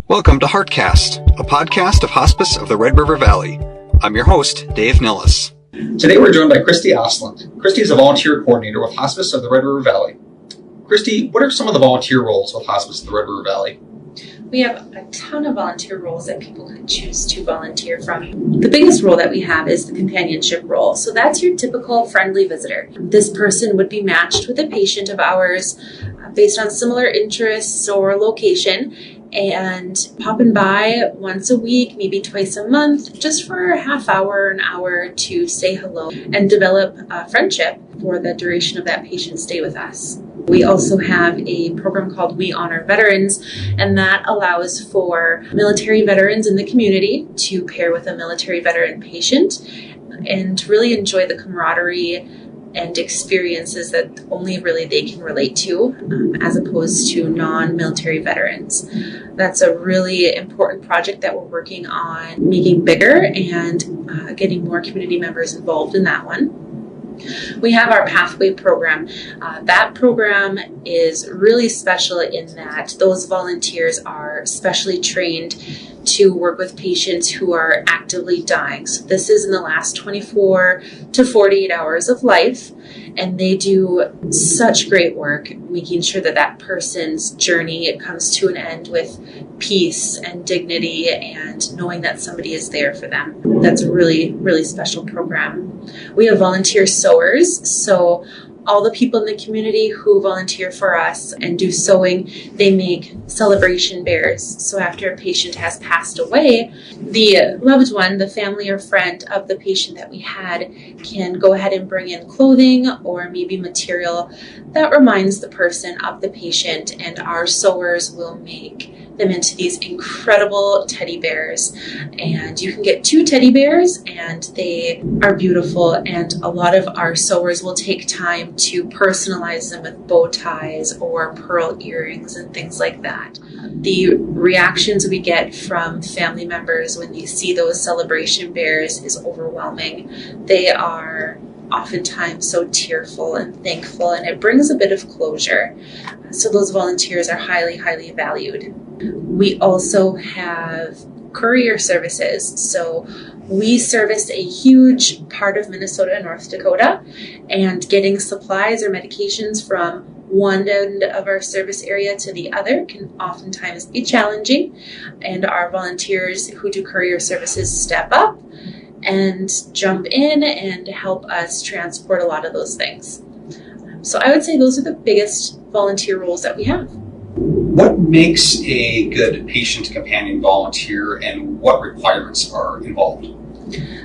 Welcome to Heartcast, a podcast of Hospice of the Red River Valley. I'm your host, Dave Nillis. Today we're joined by Kristi Ostlund. Kristi is a volunteer coordinator with Hospice of the Red River Valley. Kristi, what are some of the volunteer roles with Hospice of the Red River Valley? We have a ton of volunteer roles that people can choose to volunteer from. The biggest role that we have is the companionship role. So that's your typical friendly visitor. This person would be matched with a patient of ours based on similar interests or location, and popping by once a week, maybe twice a month, just for a half hour, an hour to say hello and develop a friendship for the duration of that patient's stay with us. We also have a program called We Honor Veterans, and that allows for military veterans in the community to pair with a military veteran patient and really enjoy the camaraderie and experiences that only really they can relate to, as opposed to non-military veterans. That's a really important project that we're working on making bigger and getting more community members involved in that one. We have our Pathway program. That program is really special in that those volunteers are specially trained to work with patients who are actively dying. So this is in the last 24 to 48 hours of life, and they do such great work making sure that that person's journey comes to an end with peace and dignity and knowing that somebody is there for them. That's a really, really special program. We have volunteer sewers, so all the people in the community who volunteer for us and do sewing, they make celebration bears. So after a patient has passed away, the loved one, the family or friend of the patient that we had, can go ahead and bring in clothing or maybe material that reminds the person of the patient, and our sewers will make them into these incredible teddy bears. And you can get 2 teddy bears, and they are beautiful, and a lot of our sewers will take time to personalize them with bow ties or pearl earrings and things like that. The reactions we get from family members when they see those celebration bears is overwhelming. They are oftentimes so tearful and thankful, and it brings a bit of closure. So those volunteers are highly, highly valued. We also have courier services. So we service a huge part of Minnesota and North Dakota, and getting supplies or medications from one end of our service area to the other can oftentimes be challenging. And our volunteers who do courier services step up and jump in and help us transport a lot of those things. So I would say those are the biggest volunteer roles that we have. What makes a good patient companion volunteer, and what requirements are involved?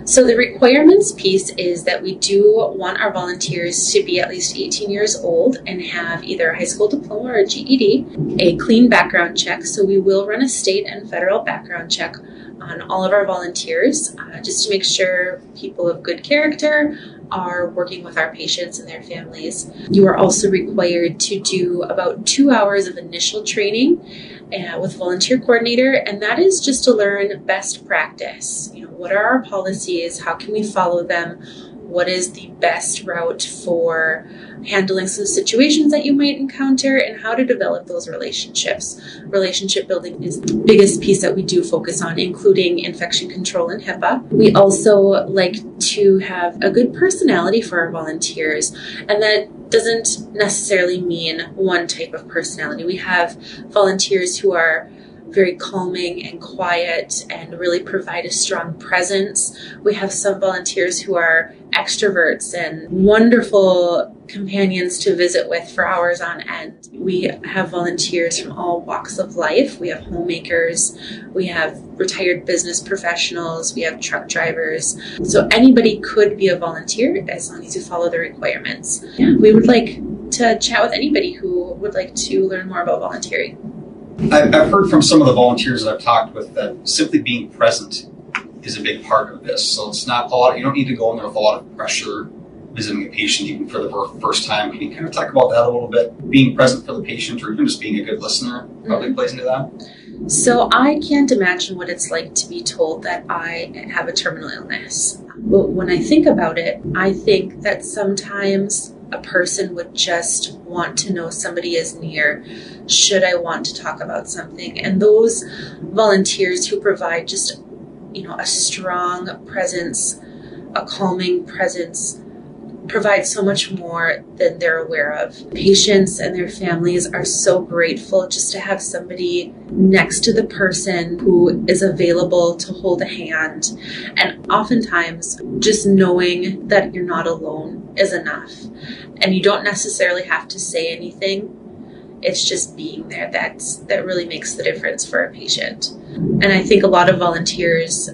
So the requirements piece is that we do want our volunteers to be at least 18 years old and have either a high school diploma or a GED, a clean background check. So we will run a state and federal background check on all of our volunteers, just to make sure people of good character are working with our patients and their families. You are also required to do about 2 hours of initial training with volunteer coordinator, and that is just to learn best practice. What are our policies? How can we follow them? What is the best route for handling some situations that you might encounter, and how to develop those relationships. Relationship building is the biggest piece that we do focus on, including infection control and HIPAA. We also like to have a good personality for our volunteers, and that doesn't necessarily mean one type of personality. We have volunteers who are very calming and quiet and really provide a strong presence. We have some volunteers who are extroverts and wonderful companions to visit with for hours on end. We have volunteers from all walks of life. We have homemakers, we have retired business professionals, we have truck drivers. So anybody could be a volunteer as long as you follow the requirements. Yeah, we would like to chat with anybody who would like to learn more about volunteering. I've heard from some of the volunteers that I've talked with that simply being present is a big part of this. So it's not a lot, you don't need to go in there with a lot of pressure visiting a patient even for the first time. Can you kind of talk about that a little bit? Being present for the patient, or even just being a good listener, probably plays into that? So I can't imagine what it's like to be told that I have a terminal illness. But when I think about it, I think that sometimes a person would just want to know somebody is near, should I want to talk about something. And those volunteers who provide just, a strong presence, a calming presence, provide so much more than they're aware of. Patients and their families are so grateful just to have somebody next to the person who is available to hold a hand. And oftentimes, just knowing that you're not alone is enough. And you don't necessarily have to say anything. It's just being there that really makes the difference for a patient. And I think a lot of volunteers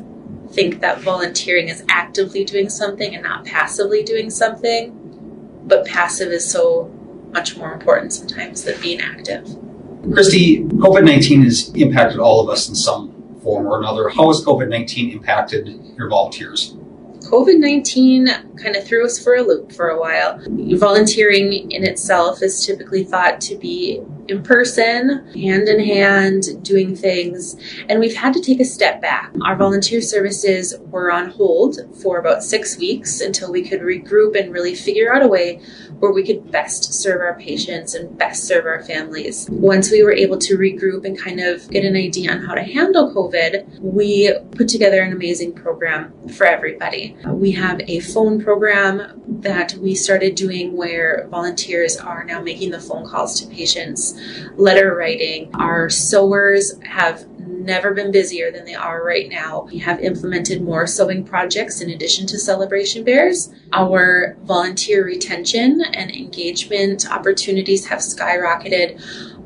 think that volunteering is actively doing something and not passively doing something, but passive is so much more important sometimes than being active. Kristi, COVID-19 has impacted all of us in some form or another. How has COVID-19 impacted your volunteers? COVID-19 kind of threw us for a loop for a while. Volunteering in itself is typically thought to be in person, hand in hand, doing things, and we've had to take a step back. Our volunteer services were on hold for about 6 weeks until we could regroup and really figure out a way where we could best serve our patients and best serve our families. Once we were able to regroup and kind of get an idea on how to handle COVID, we put together an amazing program for everybody. We have a phone program that we started doing where volunteers are now making the phone calls to patients, letter writing. Our sewers have never been busier than they are right now. We have implemented more sewing projects in addition to celebration bears. Our volunteer retention and engagement opportunities have skyrocketed.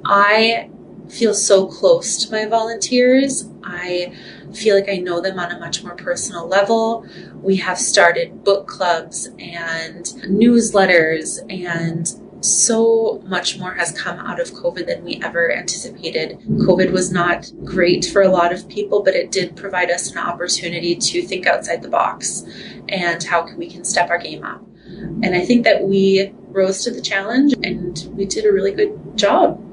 I feel so close to my volunteers. I feel like I know them on a much more personal level. We have started book clubs and newsletters, and so much more has come out of COVID than we ever anticipated. COVID was not great for a lot of people, but it did provide us an opportunity to think outside the box and how we can step our game up. And I think that we rose to the challenge and we did a really good job.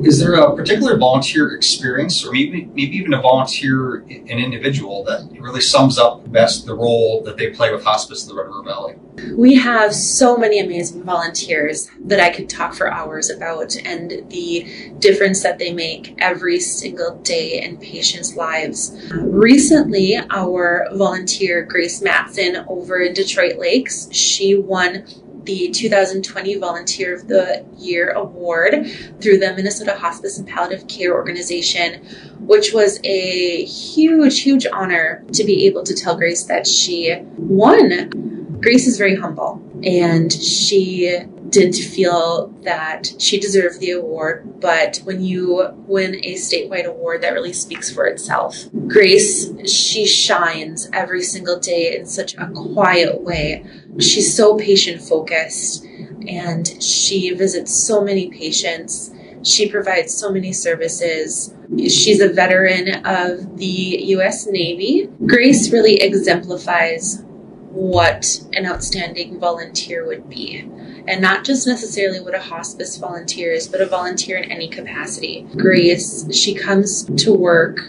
Is there a particular volunteer experience or maybe even a volunteer, an individual that really sums up best the role that they play with Hospice of the Red River Valley? We have so many amazing volunteers that I could talk for hours about and the difference that they make every single day in patients' lives. Recently, our volunteer, Grace Matson, over in Detroit Lakes, she won the 2020 Volunteer of the Year Award through the Minnesota Hospice and Palliative Care Organization, which was a huge, huge honor to be able to tell Grace that she won. Grace is very humble, and she didn't feel that she deserved the award, but when you win a statewide award, that really speaks for itself. Grace, she shines every single day in such a quiet way. She's so patient-focused, and she visits so many patients. She provides so many services. She's a veteran of the U.S. Navy. Grace really exemplifies what an outstanding volunteer would be. And not just necessarily what a hospice volunteer is, but a volunteer in any capacity. Grace, she comes to work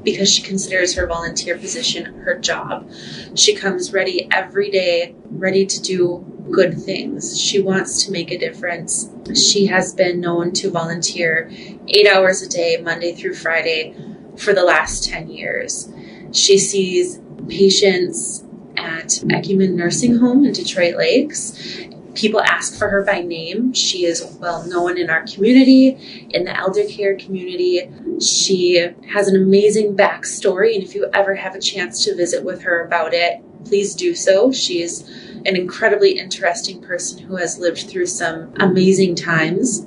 because she considers her volunteer position her job. She comes ready every day, ready to do good things. She wants to make a difference. She has been known to volunteer 8 hours a day, Monday through Friday, for the last 10 years. She sees patients at Ecumen Nursing Home in Detroit Lakes. People ask for her by name. She is well known in our community, in the elder care community. She has an amazing backstory, and if you ever have a chance to visit with her about it, please do so. She is an incredibly interesting person who has lived through some amazing times.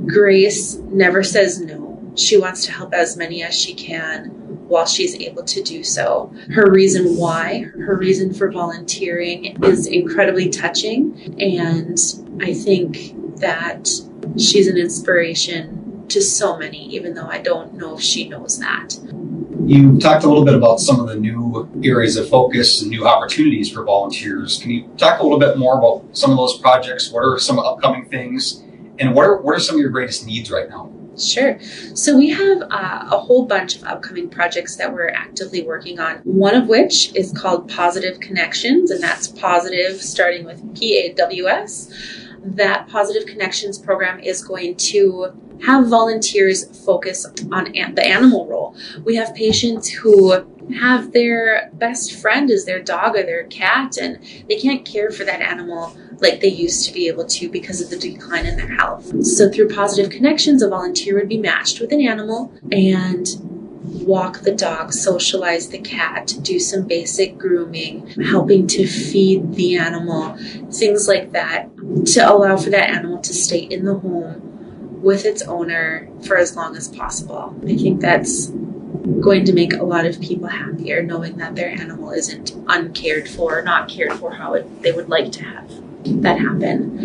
Grace never says no. She wants to help as many as she can while she's able to do so. Her reason why, her reason for volunteering is incredibly touching, and I think that she's an inspiration to so many, even though I don't know if she knows that. You talked a little bit about some of the new areas of focus and new opportunities for volunteers. Can you talk a little bit more about some of those projects? What are some upcoming things? And what are some of your greatest needs right now? Sure. So we have a whole bunch of upcoming projects that we're actively working on, one of which is called Positive Connections, and that's positive starting with PAWS. that Positive Connections program is going to have volunteers focus on the animal role. We have patients who have their best friend as their dog or their cat, and they can't care for that animal like they used to be able to because of the decline in their health. So through Positive Connections, a volunteer would be matched with an animal and walk the dog, socialize the cat, do some basic grooming, helping to feed the animal, things like that, to allow for that animal to stay in the home with its owner for as long as possible. I think that's going to make a lot of people happier, knowing that their animal isn't uncared for, not cared for how they would like to have that happen.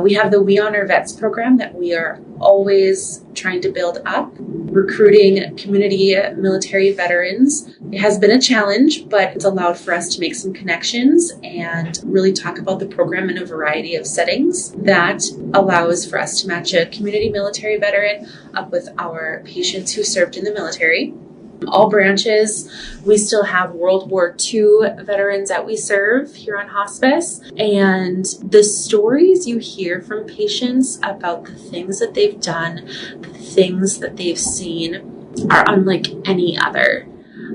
We have the We Honor Vets program that we are always trying to build up, recruiting community military veterans. It has been a challenge, but it's allowed for us to make some connections and really talk about the program in a variety of settings that allows for us to match a community military veteran up with our patients who served in the military. All branches, we still have World War II veterans that we serve here on hospice. And the stories you hear from patients about the things that they've done, the things that they've seen, are unlike any other.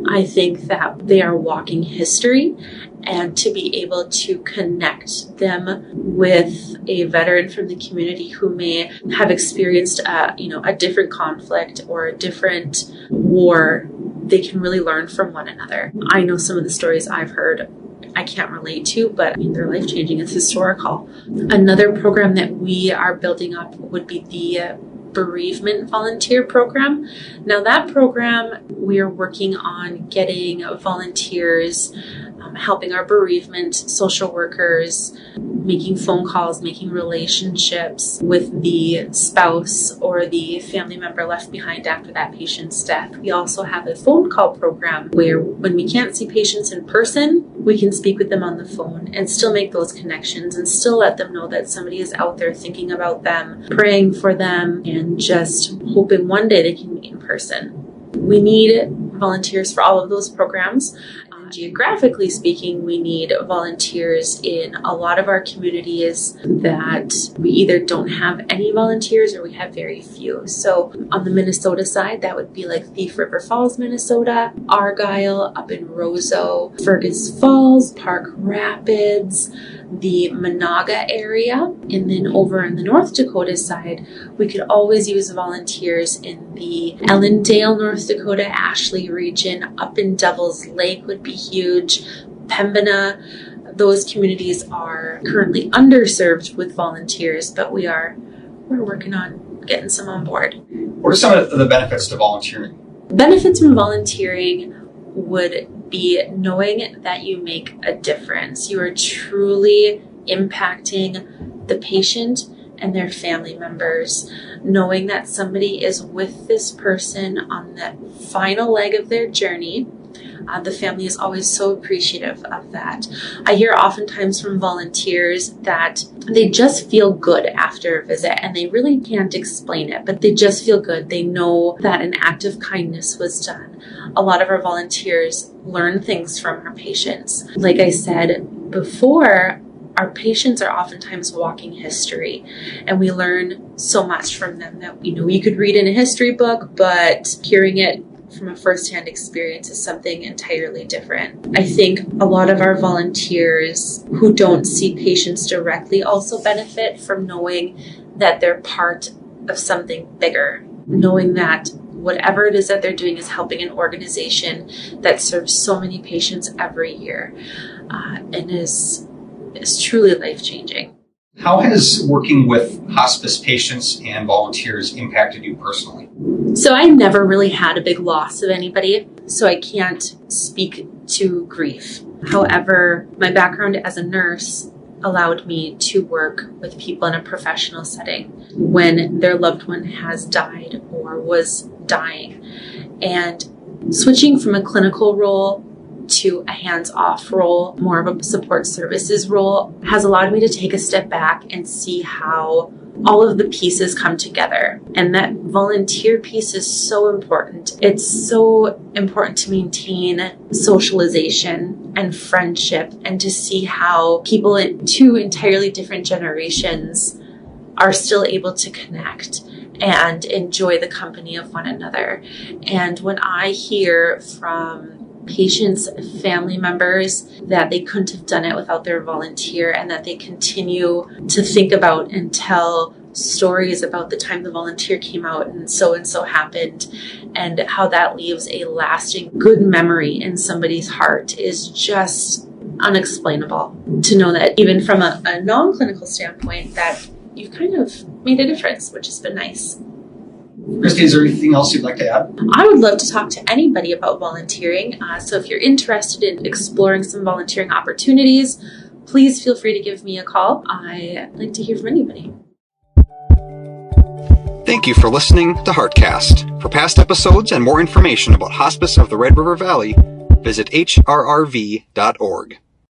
I think that they are walking history, and to be able to connect them with a veteran from the community who may have experienced a different conflict or a different war, they can really learn from one another. I know some of the stories I've heard I can't relate to, but they're life-changing. It's historical. Another program that we are building up would be the bereavement volunteer program. Now that program, we are working on getting volunteers, helping our bereavement social workers, making phone calls, making relationships with the spouse or the family member left behind after that patient's death. We also have a phone call program where when we can't see patients in person, we can speak with them on the phone and still make those connections and still let them know that somebody is out there thinking about them, praying for them, and just hoping one day they can meet in person. We need volunteers for all of those programs. Geographically speaking, we need volunteers in a lot of our communities that we either don't have any volunteers or we have very few. So on the Minnesota side, that would be like Thief River Falls, Minnesota, Argyle, up in Roseau, Fergus Falls, Park Rapids, the Monaga area. And then over in the North Dakota side, we could always use volunteers in the Ellendale, North Dakota, Ashley region. Up in Devil's Lake would be huge. Pembina. Those communities are currently underserved with volunteers, but we're working on getting some on board. What are some of the benefits to volunteering? Benefits from volunteering would be knowing that you make a difference. You are truly impacting the patient and their family members, knowing that somebody is with this person on that final leg of their journey. The family is always so appreciative of that. I hear oftentimes from volunteers that they just feel good after a visit and they really can't explain it, but they just feel good. They know that an act of kindness was done. A lot of our volunteers learn things from our patients. Like I said before, our patients are oftentimes walking history, and we learn so much from them that, you could read in a history book, but hearing it from a firsthand experience is something entirely different. I think a lot of our volunteers who don't see patients directly also benefit from knowing that they're part of something bigger, knowing that whatever it is that they're doing is helping an organization that serves so many patients every year, and is truly life-changing. How has working with hospice patients and volunteers impacted you personally? So I never really had a big loss of anybody, so I can't speak to grief. However, my background as a nurse allowed me to work with people in a professional setting when their loved one has died or was dying. And switching from a clinical role to a hands-off role, more of a support services role, has allowed me to take a step back and see how all of the pieces come together. And that volunteer piece is so important. It's so important to maintain socialization and friendship and to see how people in two entirely different generations are still able to connect and enjoy the company of one another. And when I hear from patients, family members, that they couldn't have done it without their volunteer, and that they continue to think about and tell stories about the time the volunteer came out and so happened, and how that leaves a lasting good memory in somebody's heart, is just unexplainable. To know that even from a non-clinical standpoint, that you've kind of made a difference, which has been nice. Kristi, is there anything else you'd like to add? I would love to talk to anybody about volunteering. So if you're interested in exploring some volunteering opportunities, please feel free to give me a call. I'd like to hear from anybody. Thank you for listening to Heartcast. For past episodes and more information about Hospice of the Red River Valley, visit hrrv.org.